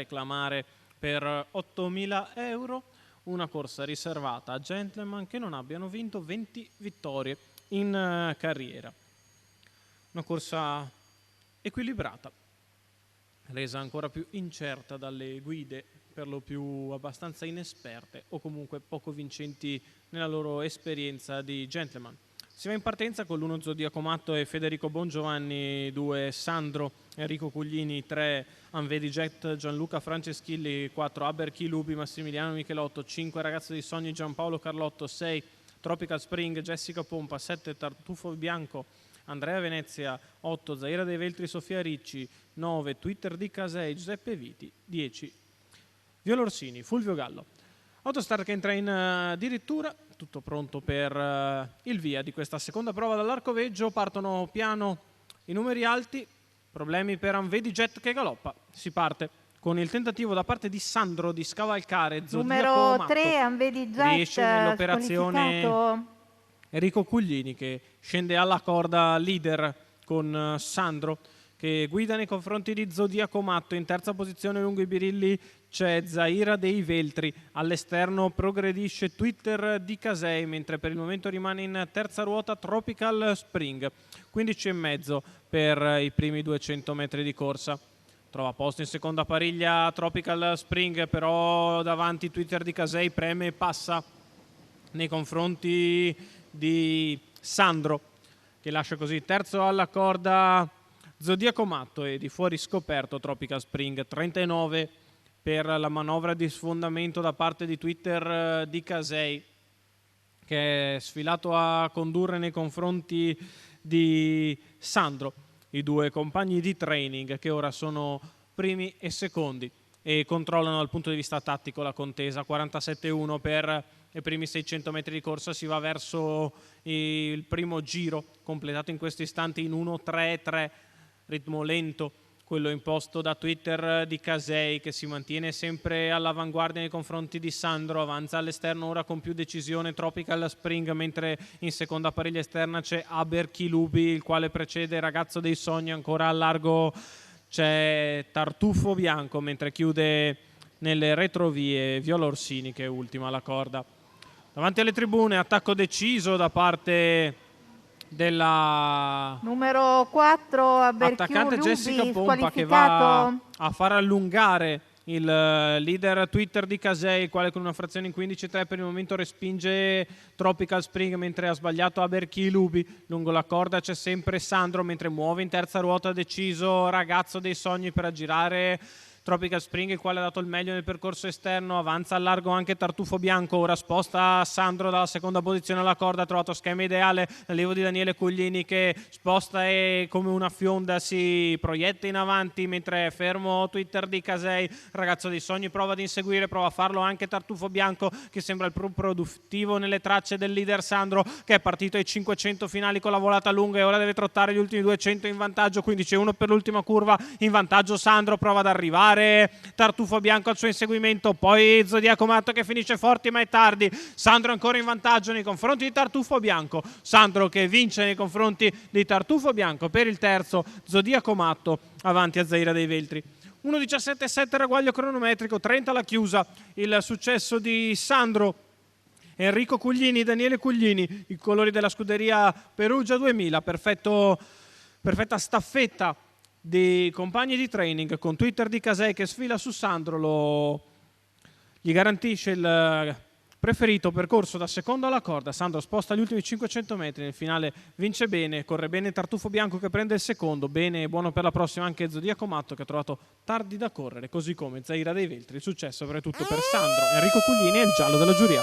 reclamare per 8.000 euro una corsa riservata a gentleman che non abbiano vinto 20 vittorie in carriera. Una corsa equilibrata, resa ancora più incerta dalle guide per lo più abbastanza inesperte o comunque poco vincenti nella loro esperienza di gentleman. Si va in partenza con l'1 Zodiaco Matto e Federico Bongiovanni, 2 Sandro, Enrico Cuglini, 3 Anvedi Jet, Gianluca Franceschilli, 4 Aberchi Lubi, Massimiliano Michelotto, 5 Ragazzo dei Sogni Giampaolo Carlotto, 6 Tropical Spring Jessica Pompa, 7 Tartufo Bianco Andrea Venezia, 8 Zaira dei Veltri Sofia Ricci, 9 Twitter di Casei Giuseppe Viti, 10 Viola Orsini Fulvio Gallo. Autostart che entra in addirittura, tutto pronto per il via di questa seconda prova dall'Arcoveggio. Partono piano i numeri alti, problemi per Anvedi Jet che galoppa. Si parte con il tentativo da parte di Sandro di scavalcare Zodiaco Matto. Numero 3 Anvedi Jet, riesce nell'operazione Enrico Cuglini che scende alla corda leader con Sandro che guida nei confronti di Zodiaco Matto. In terza posizione lungo i birilli c'è Zaira dei Veltri, all'esterno progredisce Twitter di Casei, mentre per il momento rimane in terza ruota Tropical Spring. 15,5 per i primi 200 metri di corsa. Trova posto in seconda pariglia Tropical Spring, però davanti Twitter di Casei preme e passa nei confronti di Sandro, che lascia così terzo alla corda Zodiaco Matto e di fuori scoperto Tropical Spring. 39 per la manovra di sfondamento da parte di Twitter di Casei, che è sfilato a condurre nei confronti di Sandro, i due compagni di training che ora sono primi e secondi e controllano dal punto di vista tattico la contesa. 47,1 per i primi 600 metri di corsa. Si va verso il primo giro completato in questo istante in 1.3.3, ritmo lento quello imposto da Twitter di Casei, che si mantiene sempre all'avanguardia nei confronti di Sandro. Avanza all'esterno ora con più decisione Tropical Spring, mentre in seconda pariglia esterna c'è Aberchi Lubi, il quale precede Ragazzo dei Sogni. Ancora a largo c'è Tartufo Bianco, mentre chiude nelle retrovie Viola Orsini, che è ultima alla corda. Davanti alle tribune attacco deciso da parte della numero 4 attaccante Jessica Pompa, che va a far allungare il leader Twitter di Casei, il quale con una frazione in 15,3 per il momento respinge Tropical Spring, mentre ha sbagliato Aberchi Lubi. Lungo la corda c'è sempre Sandro, mentre muove in terza ruota deciso Ragazzo dei Sogni per aggirare Tropical Spring, il quale ha dato il meglio nel percorso esterno. Avanza al largo anche Tartufo Bianco, ora sposta Sandro dalla seconda posizione alla corda. Ha trovato schema ideale l'allievo di Daniele Cuglini, che sposta e come una fionda si proietta in avanti, mentre è fermo Twitter di Casei. Ragazzo dei Sogni prova ad inseguire, prova a farlo anche Tartufo Bianco, che sembra il più produttivo nelle tracce del leader Sandro, che è partito ai 500 finali con la volata lunga e ora deve trottare gli ultimi 200 in vantaggio. 15,1 per l'ultima curva, in vantaggio Sandro, prova ad arrivare Tartufo Bianco al suo inseguimento, poi Zodiaco Matto che finisce forti ma è tardi. Sandro ancora in vantaggio nei confronti di Tartufo Bianco, Sandro che vince nei confronti di Tartufo Bianco. Per il terzo Zodiaco Matto avanti a Zaira dei Veltri. 1.17,7 ragguaglio cronometrico, 30 la chiusa. Il successo di Sandro, Enrico Cuglini, Daniele Cuglini, i colori della scuderia Perugia 2000. Perfetta staffetta di compagni di training, con Twitter di Casei che sfila su Sandro, gli garantisce il preferito percorso da secondo alla corda. Sandro sposta gli ultimi 500 metri, nel finale vince bene, corre bene Tartufo Bianco che prende il secondo, bene e buono per la prossima anche Zodiaco Matto, che ha trovato tardi da correre, così come Zaira dei Veltri. Il successo avrà tutto per Sandro, Enrico Cuglini e il giallo della giuria.